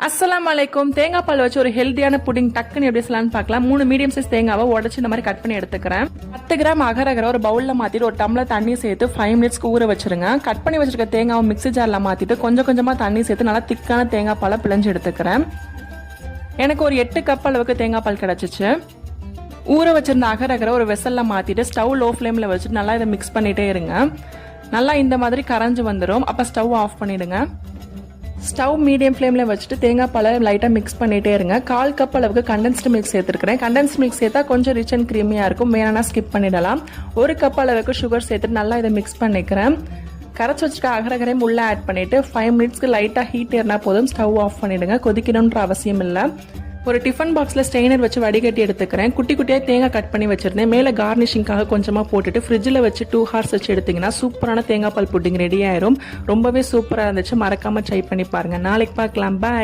அஸ்ஸலாமு அலைக்கும். தேங்காய் பால் வச்சு ஒரு ஹெல்தியான புடிங் டக்குன்னு எப்படி செய்யலாம்னு பார்க்கலாம். 3 மீடியம் சைஸ் தேங்காவை உடச்சு இந்த மாதிரி கட் பண்ணி எடுத்துக்கிறேன். 10 கிராம் அகரகரை ஒரு பவுல்ல மாத்திட்டு ஒரு டம்ளர் தண்ணி சேர்த்து 5 மினிட்ஸ்க்கு ஊற வச்சிருங்க. கட் பண்ணி வச்சிருக்க தேங்காவை மிக்ஸி ஜார்ல மாத்திட்டு கொஞ்சம் கொஞ்சமா தண்ணி சேர்த்து நல்லா திக்கான தேங்காய் பாலை பிழிஞ்சு எடுத்துக்கிறேன். எனக்கு ஒரு 8 கப் அளவுக்கு தேங்காய் பால் கிடைச்சிச்சு. ஊற வச்சிருந்த அகரகரை ஒரு வெசல்ல மாத்திட்டு ஸ்டவ் லோ ஃப்ளேம்ல வச்சுட்டு நல்லா இதை மிக்ஸ் பண்ணிட்டே இருங்க. நல்லா இந்த மாதிரி கரைஞ்சு வந்துடும். அப்ப ஸ்டவ் ஆஃப் பண்ணிடுங்க. ஸ்டவ் மீடியம் ஃப்ளேமில் வச்சுட்டு தேங்காய் பாலை லைட்டாக மிக்ஸ் பண்ணிகிட்டே இருங்க. 1/4 கப் அளவுக்கு கண்டென்ஸ்டு மில்க் சேர்த்துருக்கிறேன். கண்டென்ஸ்ட் மில்க் சேர்த்தா கொஞ்சம் ரிச் அண்ட் க்ரீமியாக இருக்கும். வேணா ஸ்கிப் பண்ணிடலாம். 1 கப் அளவுக்கு சுகர் சேர்த்துட்டு நல்லா இதை மிக்ஸ் பண்ணிக்கிறேன். கரைச்சி வச்சுருக்க அகரகரையும் உள்ளே ஆட் பண்ணிவிட்டு 5 மினிட்ஸ்க்கு லைட்டாக ஹீட் ஏறினா போதும். ஸ்டவ் ஆஃப் பண்ணிவிடுங்க. கொதிக்கணுன்ற அவசியம் இல்லை. ஒரு டிஃபன் பாக்ஸில் ஸ்ட்ரெயினர் வச்சு வடிகட்டி எடுத்துக்கிறேன். குட்டி குட்டியாக தேங்காய் கட் பண்ணி வச்சிருந்தேன். மேலே கார்னிஷிங்காக கொஞ்சமாக போட்டுட்டு ஃப்ரிட்ஜில் வச்சு 2 ஹார்ஸ் வச்சு எடுத்திங்கன்னா சூப்பரான தேங்காய் பால் புட்டிங் ரெடி ஆயிரும். ரொம்பவே சூப்பராக இருந்துச்சு. மறக்காமல் ட்ரை பண்ணி பாருங்கள். நாளைக்கு பார்க்கலாம். பாய்.